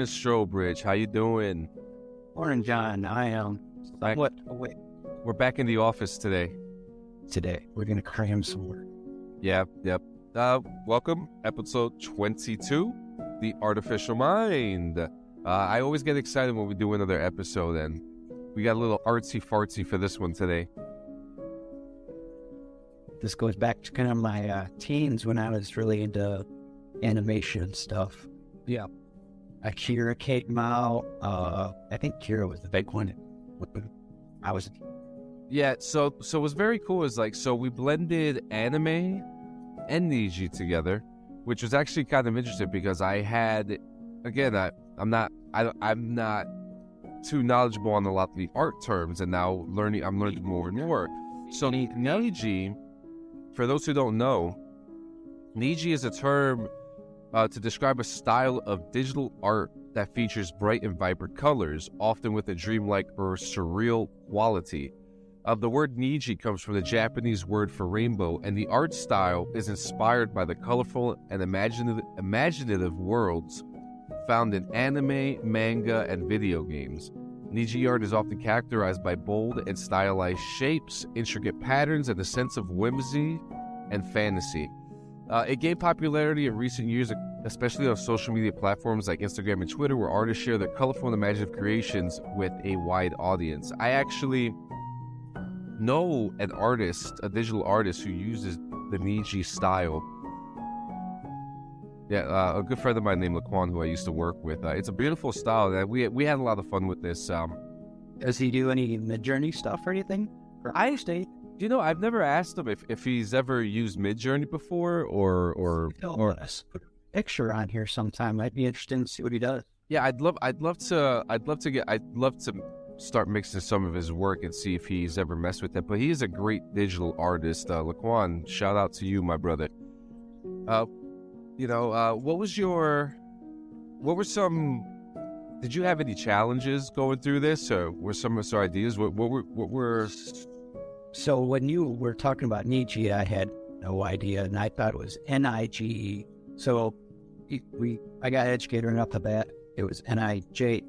Ernest Strobridge. How you doing? Morning, John. I am somewhat awake We're back in the office today. today. We're going to cram some work. Yep. Welcome, episode 22, The Artificial Mind. I always get excited when we do another episode, and we got a little artsy-fartsy for this one today. This goes back to kind of my teens when I was really into animation stuff. Yeah. Akira came out. I think Kira was the big one. Yeah, so what's very cool is so we blended anime and Niji together, which was actually kind of interesting because I had, again, I'm not too knowledgeable on a lot of the art terms, and now I'm learning more and more. So Niji, for those who don't know, Niji is a term to describe a style of digital art that features bright and vibrant colors, often with a dreamlike or surreal quality. The word Niji comes from the Japanese word for rainbow, and the art style is inspired by the colorful and imaginative worlds found in anime, manga, and video games. Niji art is often characterized by bold and stylized shapes, intricate patterns, and a sense of whimsy and fantasy. It gained popularity in recent years, especially on social media platforms like Instagram and Twitter, where artists share their colorful and imaginative creations with a wide audience. I actually know an artist, a digital artist, who uses the Niji style. Yeah, a good friend of mine named Laquan, who I used to work with. It's a beautiful style, and we had a lot of fun with this. Does he do any Midjourney stuff or anything? I've never asked him if he's ever used Midjourney before or Let's put a picture on here sometime. I'd be interested to see what he does. Yeah, I'd love to start mixing some of his work and see if he's ever messed with it. But he is a great digital artist. Laquan, shout out to you, my brother. Did you have any challenges going through this, or were some of your ideas? What were? So when you were talking about Niji, I had no idea, and I thought it was Nige. So I got educated enough to that it was Niji.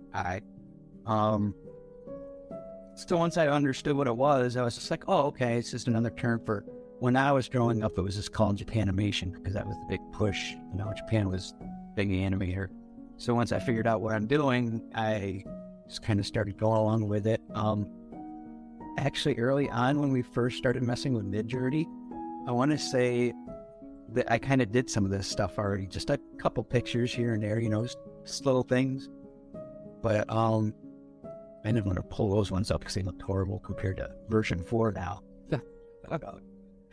So once I understood what it was, I was just like, oh, okay, it's just another term for. When I was growing up, it was just called Japanimation because that was the big push. Japan was big animator. So once I figured out what I'm doing, I just kind of started going along with it. Actually, early on when we first started messing with Midjourney, I want to say that I kind of did some of this stuff already, just a couple pictures here and there, just little things. But I didn't want to pull those ones up because they looked horrible compared to version 4 now.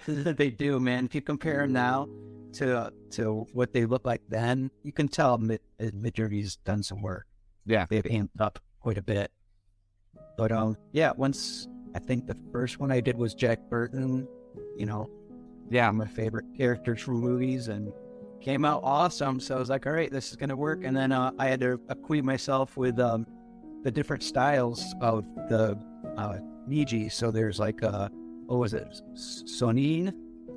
They do, man. If you compare them now to what they look like then, you can tell Midjourney's done some work. Yeah, they've amped up quite a bit. But once I think the first one I did was Jack Burton. My favorite characters from movies, and came out awesome. So I was like, all right, this is gonna work. And then I had to acquaint myself with the different styles of the Niji. So there's what was it? Sonin,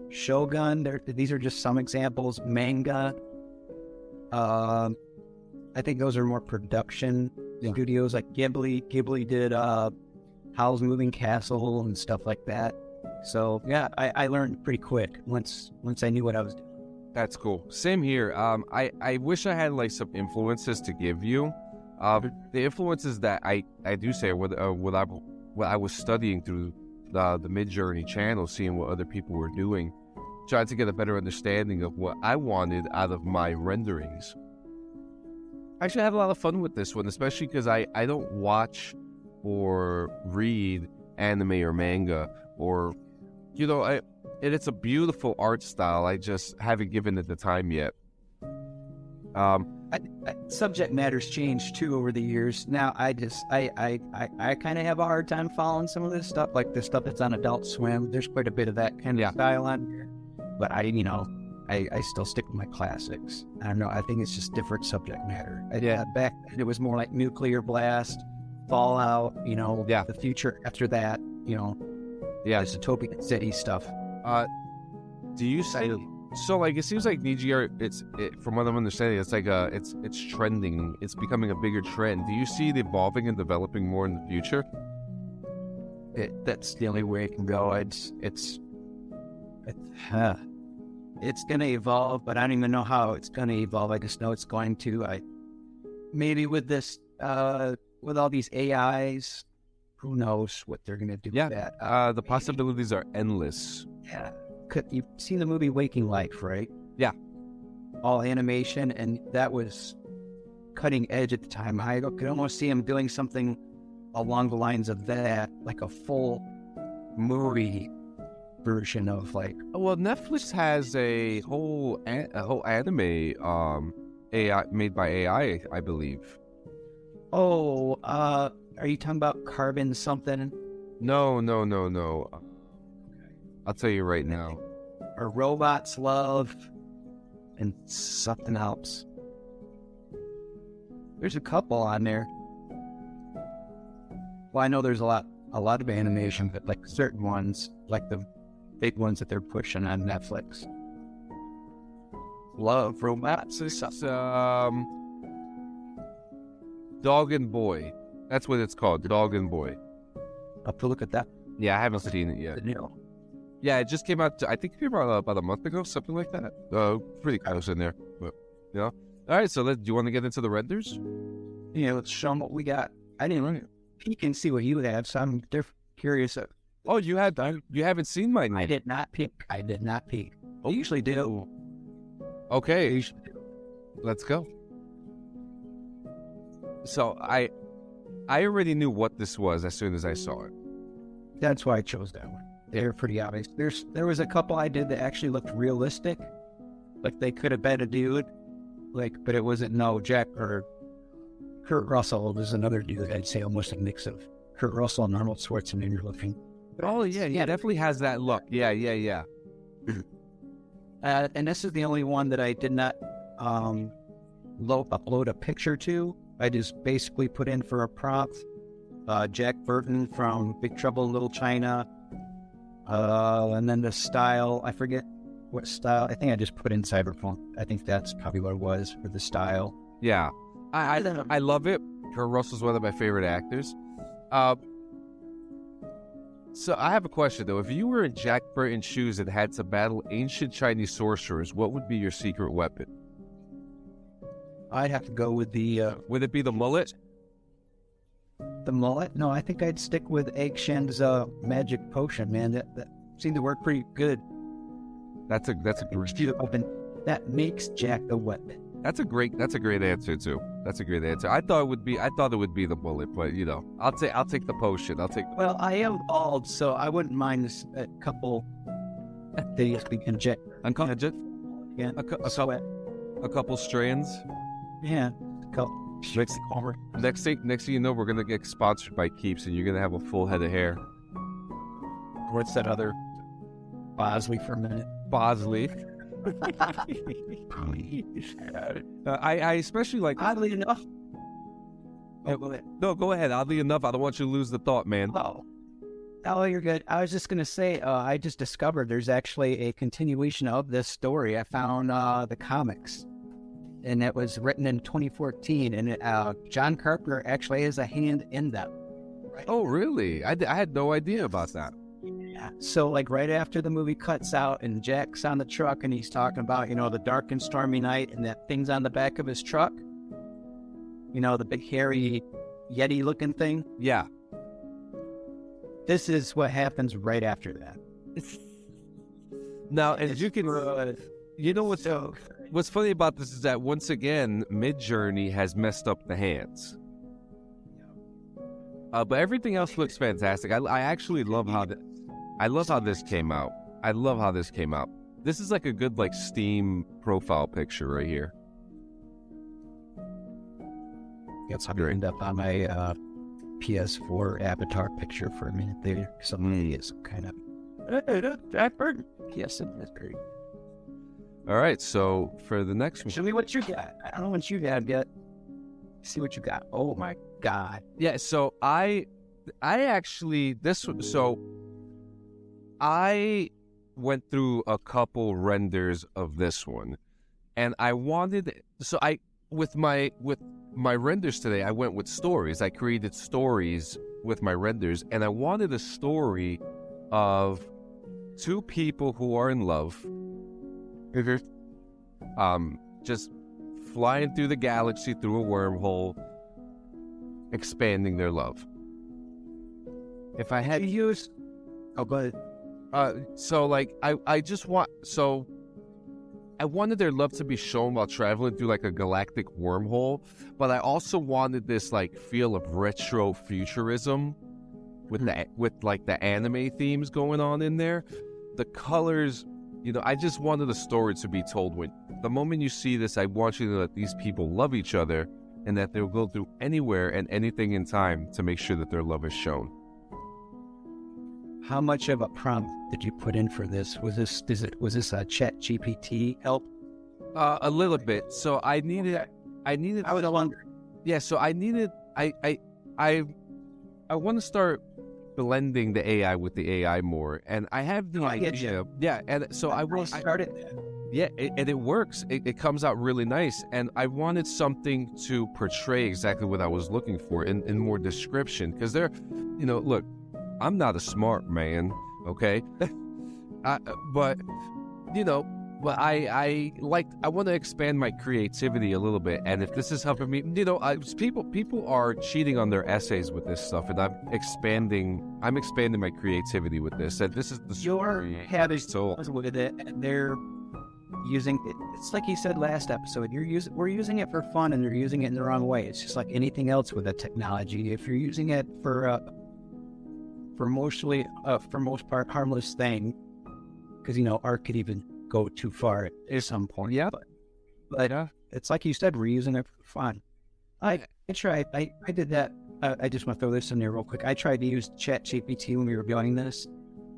Shogun. These are just some examples. Manga. I think those are more production studios like Ghibli. Ghibli did Howl's Moving Castle and stuff like that. So yeah, I learned pretty quick once I knew what I was doing. That's cool. Same here. I wish I had some influences to give you. The influences that I do say are what I was studying through the Midjourney channel, seeing what other people were doing, trying to get a better understanding of what I wanted out of my renderings. I actually have a lot of fun with this one, especially because I don't watch or read anime or manga, or it's a beautiful art style. I just haven't given it the time yet. Subject matters changed too over the years. Now I kind of have a hard time following some of this stuff, like the stuff that's on Adult Swim. There's quite a bit of that kind of style on here, but I still stick with my classics. I don't know. I think it's just different subject matter. Back then it was more like Nuclear Blast, Fallout. The future after that. Dystopian city stuff. Do you So like it seems like Niji, from what I'm understanding, it's like it's trending. It's becoming a bigger trend. Do you see it evolving and developing more in the future? That's the only way it can go. It's gonna evolve, but I don't even know how it's gonna evolve. I just know it's going to. Maybe with this with all these AIs, who knows what they're gonna do with that? The possibilities are endless. Yeah. You've seen the movie Waking Life, right? Yeah. All animation, and that was cutting edge at the time. I could almost see him doing something along the lines of that, like a full movie version of like. Well, Netflix has a whole anime AI made by AI, I believe. Oh, are you talking about Carbon something? No. I'll tell you right now. Or Robots Love and something else. There's a couple on there. Well, I know there's a lot of animation, but like certain ones, like the big ones that they're pushing on Netflix. Love Robots. Dog and Boy. That's what it's called. Dog and Boy. I'll have to look at that. Yeah, I haven't seen it yet. Yeah, it just came out. I think it came out about a month ago, something like that. Pretty close in there, but you know. All right, so do you want to get into the renders? Yeah, let's show them what we got. I didn't peek and see what you have, so I'm curious. Oh, you haven't seen mine? I did not peek. I usually do. Okay, let's go. So I already knew what this was as soon as I saw it. That's why I chose that one. They're pretty obvious. There was a couple I did that actually looked realistic, like they could have been a dude, but it wasn't. No, Jack or Kurt Russell was another dude. I'd say almost a mix of Kurt Russell and Arnold Schwarzenegger looking. Oh yeah, definitely has that look. Yeah. And this is the only one that I did not upload a picture to. I just basically put in for a prompt. Jack Burton from Big Trouble in Little China. And then the style, I forget what style. I think I just put in Cyberpunk. I think that's probably what it was for the style. Yeah. I love it. Kurt Russell's one of my favorite actors. So I have a question, though. If you were in Jack Burton's shoes and had to battle ancient Chinese sorcerers, what would be your secret weapon? I'd have to go with the... would it be the mullet? The mullet? No, I think I'd stick with Egg Shen's magic potion, man. That seemed to work pretty good. That's a great weapon. That makes Jack the weapon. That's a great answer too. That's a great answer. I thought it would be the mullet, but you know, I'll take the potion. Well, I am bald, so I wouldn't mind a couple things we can inject. Yeah, a couple strands. Yeah, a couple. Next thing you know, we're gonna get sponsored by Keeps, and you're gonna have a full head of hair. What's that other Bosley for a minute? Bosley. I especially like. Oddly enough. No, go ahead. Oddly enough, I don't want you to lose the thought, man. Oh, you're good. I was just gonna say, I just discovered there's actually a continuation of this story. I found the comics. And it was written in 2014, and John Carpenter actually has a hand in them. Right? Oh, really? I had no idea about that. Yeah. So, like, right after the movie cuts out, and Jack's on the truck, and he's talking about, the dark and stormy night, and that thing's on the back of his truck. The big, hairy, Yeti-looking thing. Yeah. This is what happens right after that. Now, as you can... What's funny about this is that once again, Midjourney has messed up the hands. But everything else looks fantastic. I actually love how this came out. I love how this came out. This is like a good Steam profile picture right here. Yes, I'm end up on my PS4 avatar picture for a minute there. Somebody is kind of Jack Burton. Yes, that's great. All right, so for the next one, show me what you got. I don't know what you have yet. See what you got. Oh my God. Yeah. So I actually went through a couple renders of this one, and I wanted. So with my renders today, I went with stories. I created stories with my renders, and I wanted a story of two people who are in love, just flying through the galaxy through a wormhole, expanding their love. If I had to use, go ahead. So like I just want, so I wanted their love to be shown while traveling through like a galactic wormhole, but I also wanted this like feel of retro futurism with like the anime themes going on in there. The colors, I just wanted the story to be told. When the moment you see this, I want you to know that these people love each other and that they'll go through anywhere and anything in time to make sure that their love is shown. How much of a prompt did you put in for this? Was this a Chat GPT help? A little bit. So I needed. I was wondering. Yeah. So I needed. I want to start blending the AI with the AI more, and I have the idea. Yeah, and so I started. Yeah, and it works. It comes out really nice, and I wanted something to portray exactly what I was looking for in more description, because they're, look, I'm not a smart man, okay, but I want to expand my creativity a little bit, and if this is helping me, people are cheating on their essays with this stuff, and I'm expanding my creativity with this, and this is the story. You're having with it, and they're using it. It's like you said last episode. We're using it for fun, and they're using it in the wrong way. It's just like anything else with the technology. If you're using it for most part harmless thing, because art could even go too far at some point. Yeah, but it's like you said, we're using it for fun. I tried. I did that. I just want to throw this in there real quick. I tried to use Chat GPT when we were doing this,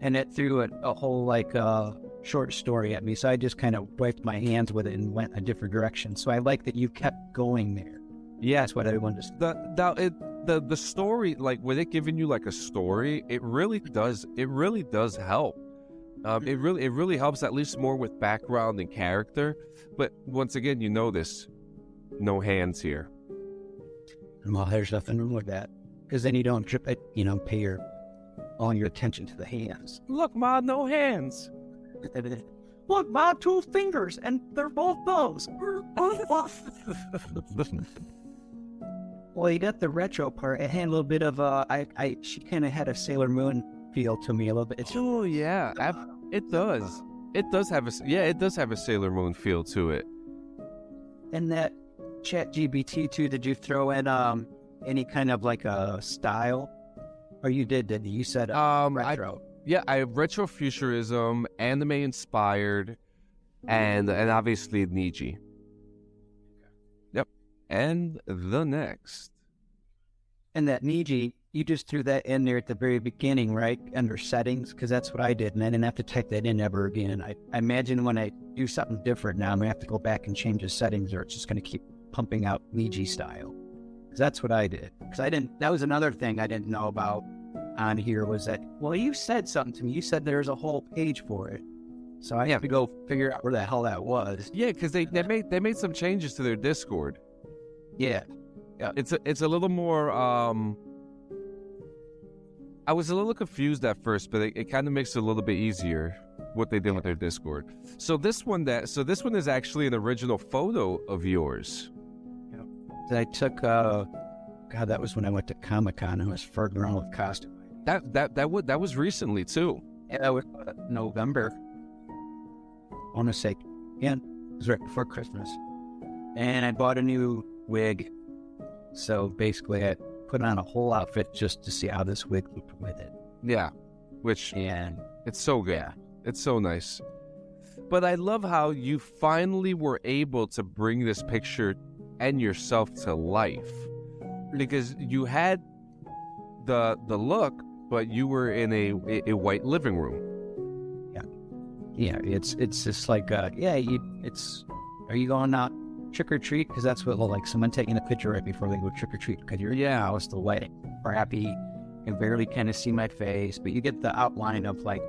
and it threw a whole short story at me. So I just kind of wiped my hands with it and went a different direction. So I like that you kept going there. Yeah, that's what I wanted to. The story, like with it giving you like a story, it really does help. It really helps, at least more with background and character. But once again, this, no hands here. Well, there's nothing wrong with that, because then you don't pay all your attention to the hands. Look, Ma, no hands. Look, Ma, 2 fingers, and they're both thumbs. Well, you got the retro part. It had a little bit of she kind of had a Sailor Moon feel to me a little bit. It does. It does have a Sailor Moon feel to it. And that Chat GPT too, did you throw in any kind of like a style? Or you didn't you? You said retro. I have retro futurism, anime inspired, and obviously Niji. Yep. And the next. And that Niji, you just threw that in there at the very beginning, right? Under settings, because that's what I did, and I didn't have to type that in ever again. I imagine when I do something different now, I'm going to have to go back and change the settings, or it's just going to keep pumping out Niji style. Because that's what I did. Because that was another thing I didn't know about on here, was that, well, you said something to me. You said there's a whole page for it. So I have to go figure out where the hell that was. Yeah, because they made some changes to their Discord. Yeah. It's a little more. I was a little confused at first, but it kind of makes it a little bit easier what they did with their Discord. So this one is actually an original photo of yours. That I took. God, that was when I went to Comic-Con. I was farting around with costume. That was recently too. Yeah, that was November. I want to say, it was right before Christmas, and I bought a new wig. So basically, I put on a whole outfit just to see how this wig looked with it. Yeah, and it's so good. Yeah. It's so nice. But I love how you finally were able to bring this picture and yourself to life, because you had the look, but you were in a white living room. Yeah. It's just like are you going out trick or treat? Because that's what like someone taking a picture right before they go trick or treat, because I was the lighting crappy and barely kind of see my face, but you get the outline of like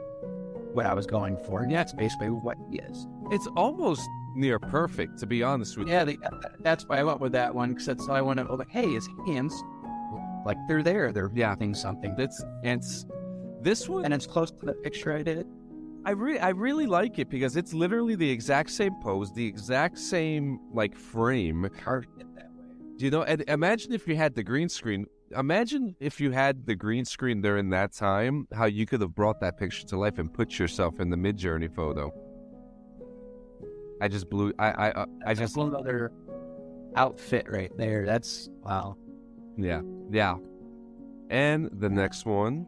what I was going for. And that's basically what he is. It's almost near perfect, to be honest with you. Yeah, that's why I went with that one, because that's how I went to, like, hey, his hands, like, they're there. They're doing something. It's this one, and it's close to the picture I did. I really like it because it's literally the exact same pose, the exact same, like, frame. Carved it that way. You know, and imagine if you had the green screen. Imagine if you had the green screen during that time, how you could have brought that picture to life and put yourself in the Mid-Journey photo. I just blew. I just another outfit right there. That's wow. Yeah. And the next one.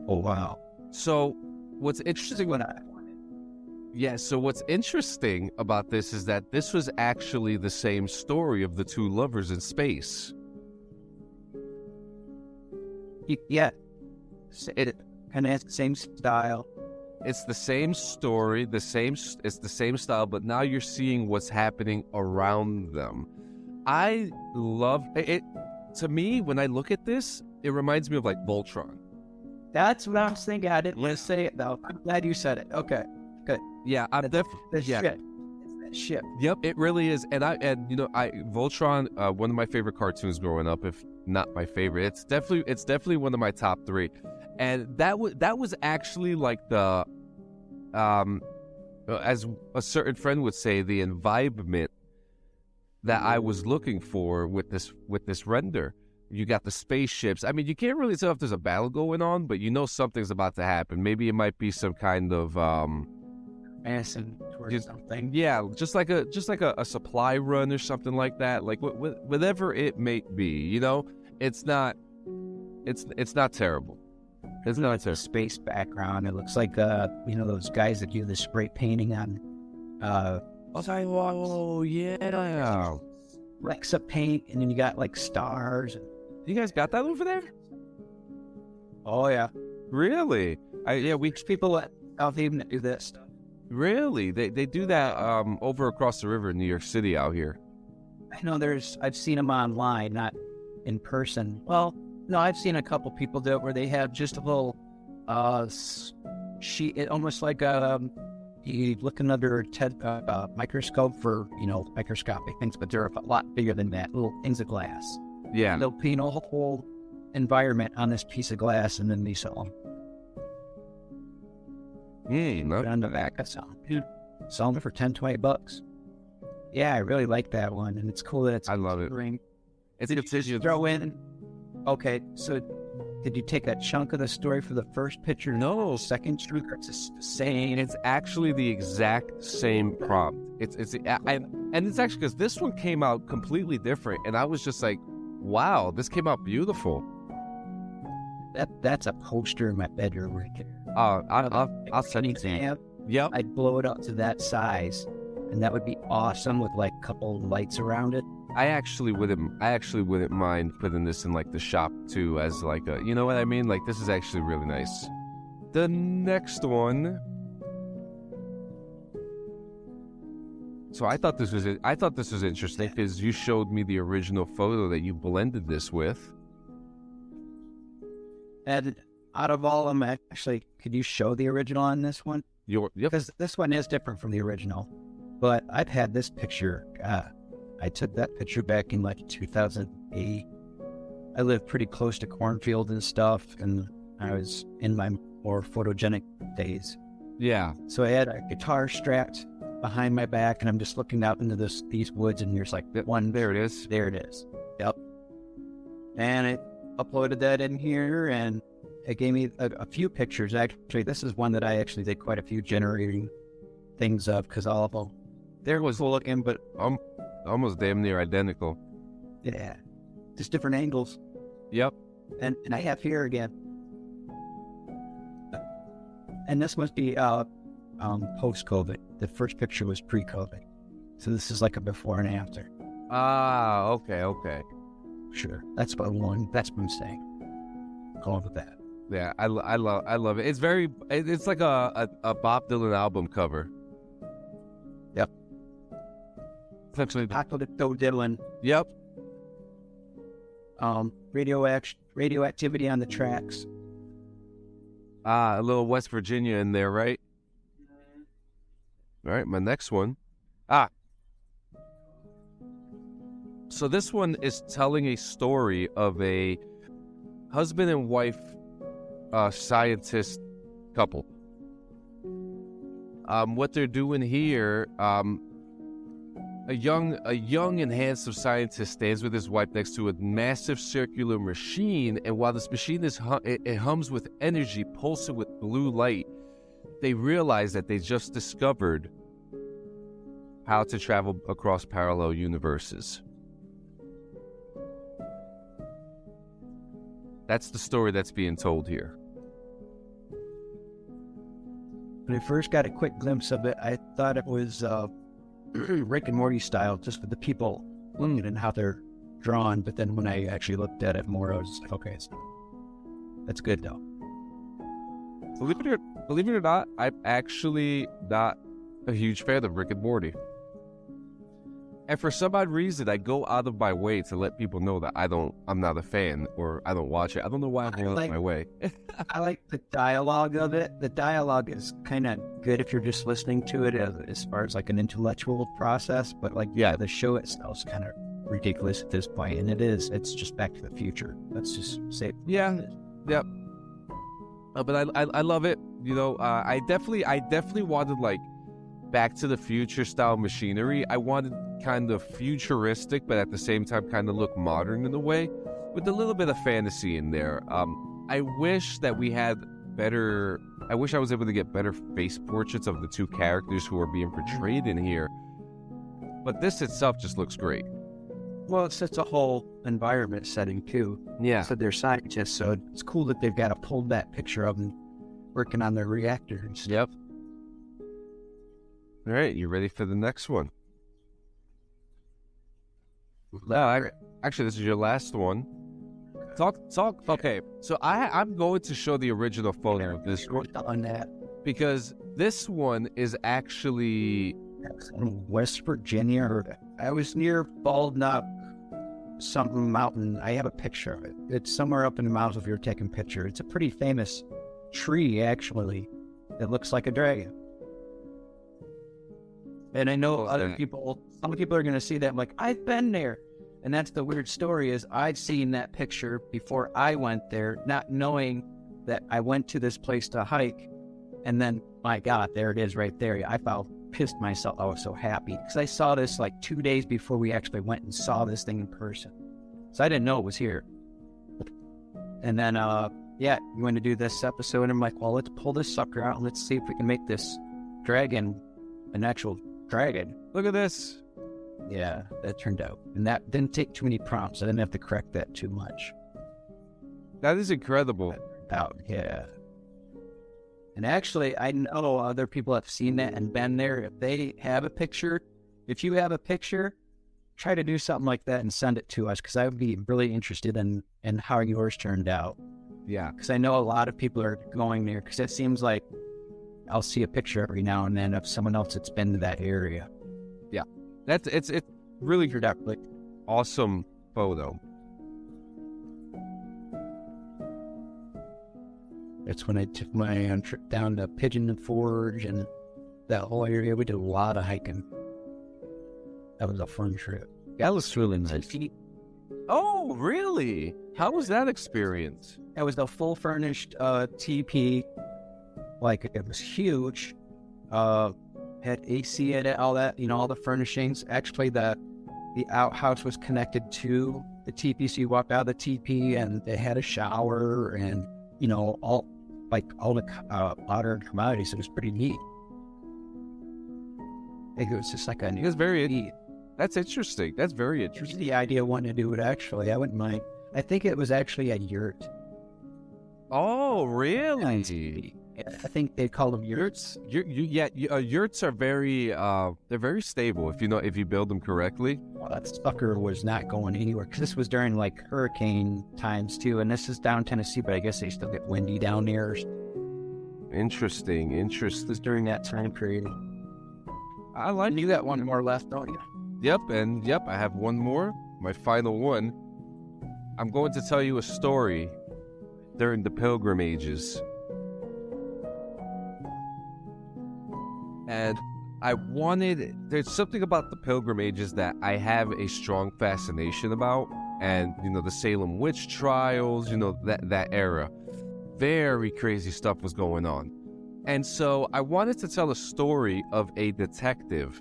Oh wow. So what's interesting So what's interesting about this is that this was actually the same story of the two lovers in space. Yeah. It kind of has the same style. It's the same story, it's the same style, but now you're seeing what's happening around them. I love it. To me, when I look at this, it reminds me of, like, Voltron. That's what I was thinking. I didn't want to say it, though. I'm glad you said it. Okay, good. Yeah, I'm definitely. Ship. It's that ship. Yep, it really is. And Voltron, one of my favorite cartoons growing up, if not my favorite. It's definitely one of my top 3. And that was actually like the, as a certain friend would say, the environment that I was looking for with this render. You got the spaceships. I mean, you can't really tell if there's a battle going on, but you know something's about to happen. Maybe it might be some kind of passing towards something. Yeah, just like a supply run or something like that. Like whatever it may be, you know, it's not terrible. It's not a space background. It looks like those guys that do the spray painting on yeah. Rexa paint, and then you got like stars. You guys got that over there? Oh yeah. Really? There's people at South Haven that do that stuff. Really? They do that over across the river in New York City out here. I know I've seen them online, not in person. Well, no, I've seen a couple people do it where they have just a little sheet, almost like you looking under a microscope for, microscopic things, but they're a lot bigger than that, little things of glass. Yeah. They'll paint a whole environment on this piece of glass, and then they sell them. On the back, I sell them for $10-$20. Yeah, I really like that one, and it's cool that it's. I love it. Ring. It's a throw in. Okay, so did you take a chunk of the story for the first picture? No, second chunk. It's the same. It's actually the exact same prompt. And it's actually because this one came out completely different, and I was just like, wow, this came out beautiful. That's a poster in my bedroom right there. I'll send you that. Yep. I'd blow it up to that size, and that would be awesome with like a couple lights around it. I actually wouldn't mind putting this in like the shop too, as like a, you know what I mean? Like, this is actually really nice. The next one. So I thought this was interesting because you showed me the original photo that you blended this with. And out of all of them, actually, could you show the original on this one? Yep. Because this one is different from the original. But I've had this picture. I took that picture back in like 2008. I lived pretty close to cornfield and stuff, and I was in my more photogenic days. Yeah. So I had a guitar strapped behind my back, and I'm just looking out into these woods, and there's like one. There it is. There it is. Yep. And I uploaded that in here, and it gave me a few pictures. Actually, this is one that I actually did quite a few generating things of, because all of them, there was cool looking, but almost damn near identical. Yeah, just different angles. Yep. And I have here again. And this must be post-COVID. The first picture was pre-COVID. So this is like a before and after. Ah, okay. Sure. That's what I'm saying. Go on with that. Yeah, I love it. It's like a Bob Dylan album cover. Yep. It's actually Bob Dylan. Yep. Radioactivity on the tracks. A little West Virginia in there, right? All right, my next one. So this one is telling a story of a husband and wife scientist couple. What they're doing here, a young and handsome scientist stands with his wife next to a massive circular machine, and while this machine it hums with energy, pulsing with blue light, they realize that they just discovered how to travel across parallel universes. That's the story that's being told here. When I first got a quick glimpse of it, I thought it was Rick and Morty style, just with the people and how they're drawn. But then when I actually looked at it more, I was like, okay, that's good though. Believe it or not, I'm actually not a huge fan of Rick and Morty. And for some odd reason, I go out of my way to let people know that I'm not a fan, or I don't watch it. I don't know why I'm going out of my way. I like the dialogue of it. The dialogue is kind of good if you're just listening to it as far as like an intellectual process. But like, yeah, the show itself is kind of ridiculous at this point, and it's just Back to the Future. Let's just say, yeah, yep. But I love it. You know, I definitely wanted like Back to the Future style machinery. I wanted kind of futuristic, but at the same time kind of look modern in a way, with a little bit of fantasy in there. I wish that we had better. I wish I was able to get better face portraits of the two characters who are being portrayed in here. But this itself just looks great. Well, it's a whole environment setting too. Yeah. So they're scientists, so it's cool that they've got a pulled that picture of them working on their reactors. Yep. All right, you ready for the next one? No, actually, this is your last one. Talk. Okay, so I'm going to show the original photo of this one on that because this one is actually in West Virginia. Or I was near Bald Knob, something mountain. I have a picture of it. It's somewhere up in the mountains if you're taking a picture. It's a pretty famous tree, actually, that looks like a dragon. And I know some people are going to see that. I'm like, I've been there. And that's the weird story is I'd seen that picture before I went there, not knowing that I went to this place to hike. And then, my God, there it is right there. I pissed myself. I was so happy because I saw this like 2 days before we actually went and saw this thing in person. So I didn't know it was here. And then, you want to do this episode. And I'm like, well, let's pull this sucker out and let's see if we can make this dragon an actual dragon. Look at this. Yeah, that turned out. And that didn't take too many prompts. I didn't have to correct that too much. That is incredible. Yeah. And actually, I know other people have seen that and been there. If they have a picture, if you have a picture, try to do something like that and send it to us because I would be really interested in how yours turned out. Yeah. Because I know a lot of people are going there because it seems like I'll see a picture every now and then of someone else that's been to that area. Yeah. It's really like awesome photo. It's when I took my trip down to Pigeon Forge and that whole area. We did a lot of hiking. That was a fun trip. That was really nice. Oh, really? How was that experience? It was a full furnished teepee. Like, it was huge. Had AC in it, all that, all the furnishings. Actually, the outhouse was connected to the teepee, so you walked out of the teepee, and they had a shower, and all the modern commodities. It was pretty neat. I think it was just like it was very neat. That's interesting. That's very interesting. The idea of wanting to do it. Actually, I wouldn't mind. I think it was actually a yurt. Oh, really? I think they call them yurts. Yurts are very they're very stable if you build them correctly. Well, that sucker was not going anywhere because this was during like hurricane times too, and this is down Tennessee, but I guess they still get windy down there. Interesting. This was during that time period. I like. You got one more left, don't you? Yep, I have one more. My final one. I'm going to tell you a story during the Pilgrim Ages. And there's something about the Pilgrim Ages that I have a strong fascination about. And, the Salem witch trials, that era. Very crazy stuff was going on. And so I wanted to tell a story of a detective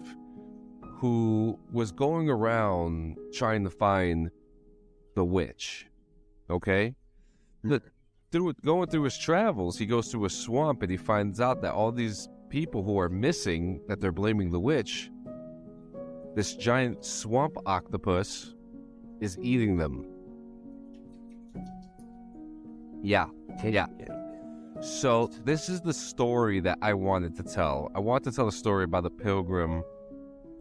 who was going around trying to find the witch. Okay? Going through his travels, he goes through a swamp and he finds out that all these people who are missing, that they're blaming the witch, this giant swamp octopus is eating them. Yeah. So this is the story that I wanted to tell. I want to tell a story about the pilgrim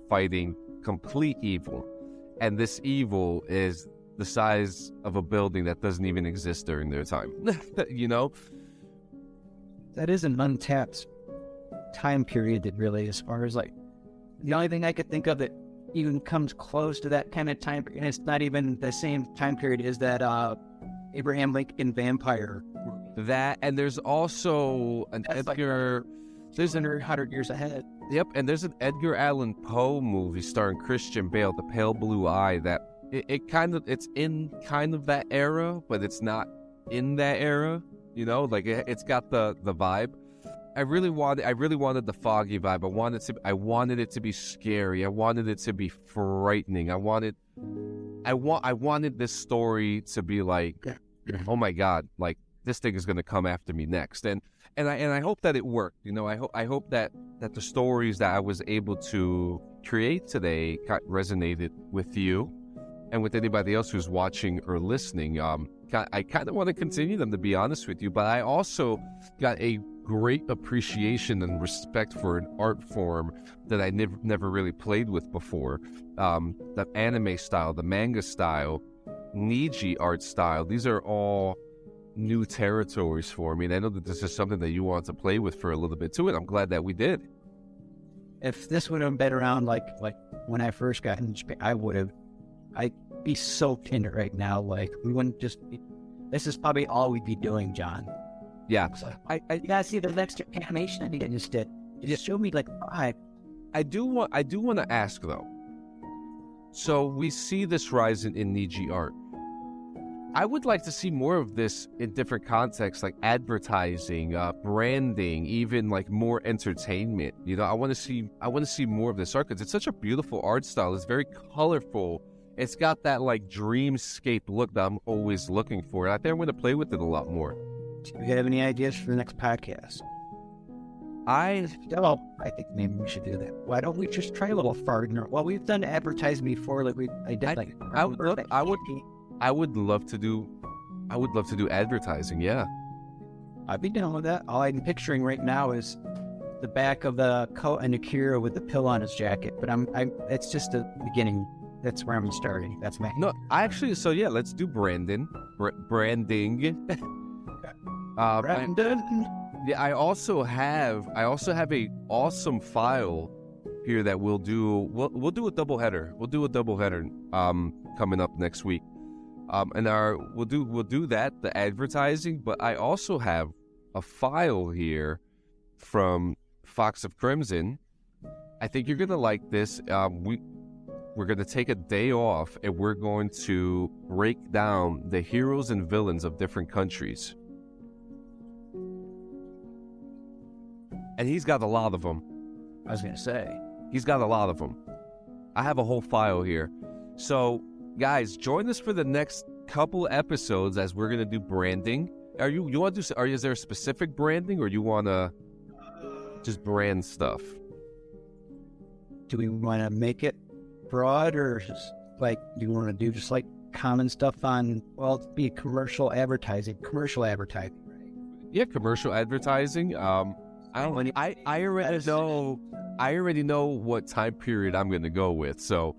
fighting complete evil. And this evil is the size of a building that doesn't even exist during their time. That is an untapped time period that really, as far as like, the only thing I could think of that even comes close to that kind of time, and it's not even the same time period, is that Abraham Lincoln vampire. That, and there's also an Edgar... There's 100 years ahead. Yep, and there's an Edgar Allan Poe movie starring Christian Bale, The Pale Blue Eye, that it's in kind of that era, but it's not in that era, like it's got the vibe. I really wanted the foggy vibe. I wanted it to be scary. I wanted it to be frightening. I wanted this story to be like, oh my God, like this thing is going to come after me next. And I hope that it worked. I hope that the stories that I was able to create today resonated with you and with anybody else who's watching or listening. I kind of want to continue them, to be honest with you, but I also got a great appreciation and respect for an art form that I never really played with before. The anime style, the manga style, Niji art style, these are all new territories for me, and I know that this is something that you want to play with for a little bit too, and I'm glad that we did. If this would have been around like when I first got into Japan, I'd be soaked in it right now. Like, we wouldn't just be, this is probably all we'd be doing, John. Yeah. So, you gotta see the next animation I just did. Just show me like 5. I do want to ask though. So we see this rise in Niji art. I would like to see more of this in different contexts, like advertising, branding, even like more entertainment. I want to see more of this art because it's such a beautiful art style. It's very colorful. It's got that like dreamscape look that I'm always looking for. And I think I'm going to play with it a lot more. Do you have any ideas for the next podcast? I think maybe we should do that. Why don't we just try a little fart? Well, we've done advertising before. I would love to do advertising. Yeah, I'd be down with that. All I'm picturing right now is the back of the coat and Akira with the pill on his jacket. But it's just the beginning. That's where I'm starting. That's my... No, so yeah, let's do branding. Branding. Brandon. Yeah, I also have a awesome file here that we'll do a double header. We'll do a double header coming up next week. And we'll do that, the advertising, but I also have a file here from Fox of Crimson. I think you're gonna like this. We're gonna take a day off and we're going to break down the heroes and villains of different countries. And he's got a lot of them. I was gonna say. He's got a lot of them. I have a whole file here. So, guys, join us for the next couple episodes as we're gonna do branding. You want to do? Is there a specific branding, or you want to just brand stuff? Do we want to make it broad, or just like, do you want to do just like common stuff on? Well, it'd be commercial advertising. Commercial advertising, right? Yeah, commercial advertising. I already know what time period I'm going to go with. So,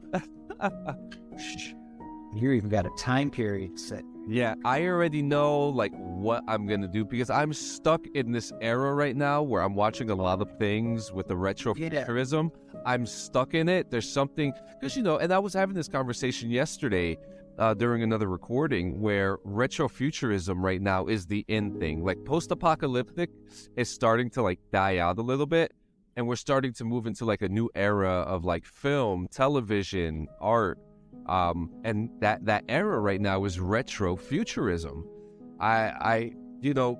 you even got a time period set. Yeah, I already know like what I'm going to do because I'm stuck in this era right now where I'm watching a lot of things with the retrofuturism. Yeah. I'm stuck in it. There's something because and I was having this conversation yesterday during another recording where retrofuturism right now is the in thing. Like post-apocalyptic is starting to like die out a little bit. and we're starting to move into like a new era of like film, television, art. And that era right now is retro futurism. I you know,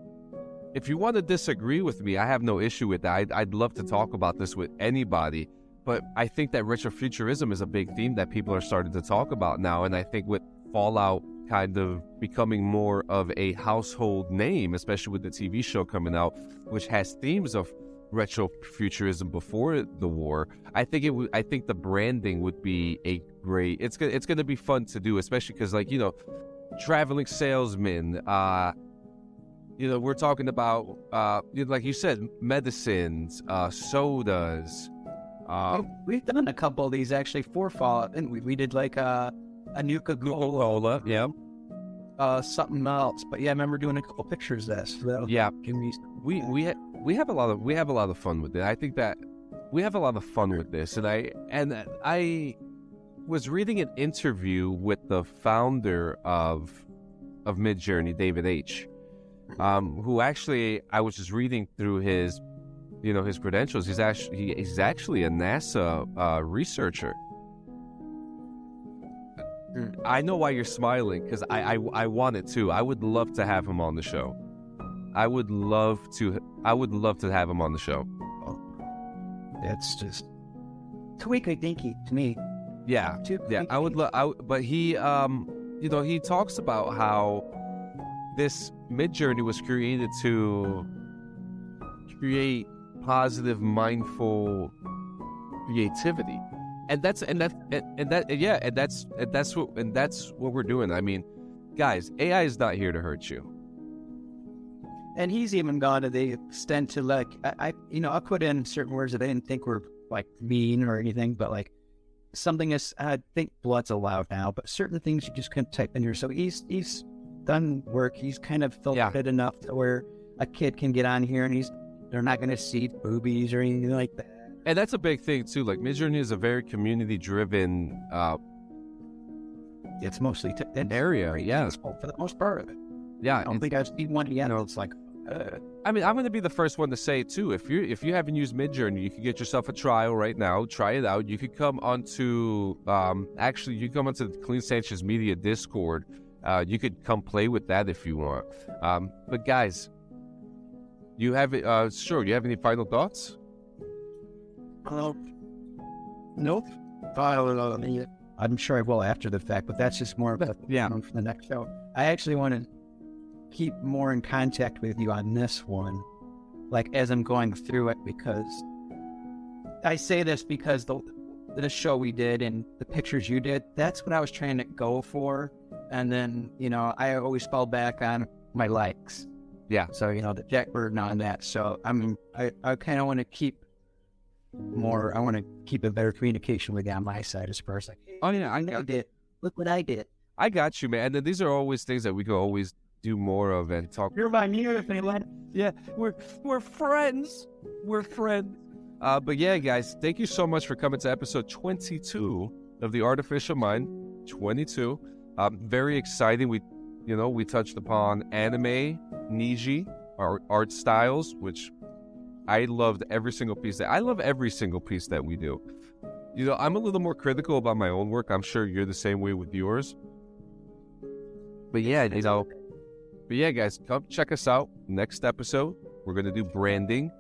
if you want to disagree with me, I have no issue with that. I'd love to talk about this with anybody, but I think that retrofuturism is a big theme that people are starting to talk about now. And I think with Fallout kind of becoming more of a household name, especially with the TV show coming out, which has themes of retrofuturism before the war, I think the branding would be a great. It's going to be fun to do, especially because, like, you know, traveling salesman. You know, we're talking about, like you said, medicines, sodas. We've done a couple of these actually for Fallout, and we did like a Nuka-Cola, yeah, something else. But yeah, I remember doing a couple pictures of this. So yeah, we have a lot of fun with it. I think that we have a lot of fun with this, and I was reading an interview with the founder of Midjourney, David H. Who actually, I was just reading through his credentials. He's actually a NASA researcher. I know why you're smiling, because I want it too. I would love to have him on the show. I would love to have him on the show. It's just tweaky-dinky to me. Yeah, yeah. I would love. But he, he talks about how this Midjourney was created to create positive, mindful creativity, and that's what we're doing. I mean, guys, AI is not here to hurt you. And he's even gone to the extent to, like, I put in certain words that I didn't think were like mean or anything, but like something is, I think blood's allowed now, but certain things you just couldn't type in here. So he's done work. He's kind of filtered it enough to where a kid can get on here and they're not going to see boobies or anything like that. And that's a big thing too. Like, Midjourney is a very community-driven. It's mostly an area, yeah, for the most part of it. Yeah, I don't think I've seen one yet. It's like, I mean, I'm going to be the first one to say too. If you haven't used Midjourney, you can get yourself a trial right now. Try it out. You could come onto the Clean Sanchez Media Discord. You could come play with that if you want. But guys, you have it. Sure. You have any final thoughts? Nope. I'm sure I will after the fact, but that's just more of a for the next show. I actually want to keep more in contact with you on this one, like as I'm going through it, because I say this because the show we did and the pictures you did, that's what I was trying to go for. And then, I always fall back on my likes. Yeah. So, the Jack Burton on that. So, I mean, I kind of want to keep a better communication with you on my side as far as like, hey, oh yeah, I did. Look what I did. I got you, man. And then these are always things that we could always do more of and talk. You're my muse, man. Yeah, we're friends. We're friends. But yeah, guys, thank you so much for coming to episode 22 of The Artificial Mind. 22. Very exciting. We touched upon anime, Niji, our art styles, which I loved every single piece. I love every single piece that we do. I'm a little more critical about my own work. I'm sure you're the same way with yours. But yeah, guys, come check us out. Next episode, we're going to do branding.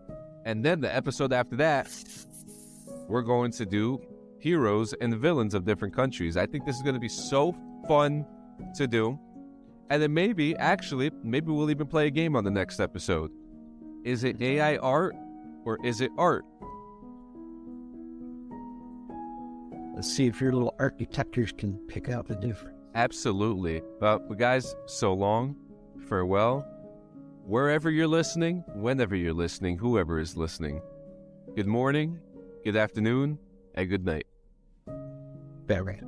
And then the episode after that, we're going to do heroes and villains of different countries. I think this is going to be so fun to do. And then maybe we'll even play a game on the next episode. Is it AI art or is it art? Let's see if your little art detectors can pick out the difference. Absolutely. But guys, so long. Farewell. Wherever you're listening, whenever you're listening, whoever is listening. Good morning, good afternoon, and good night. Very.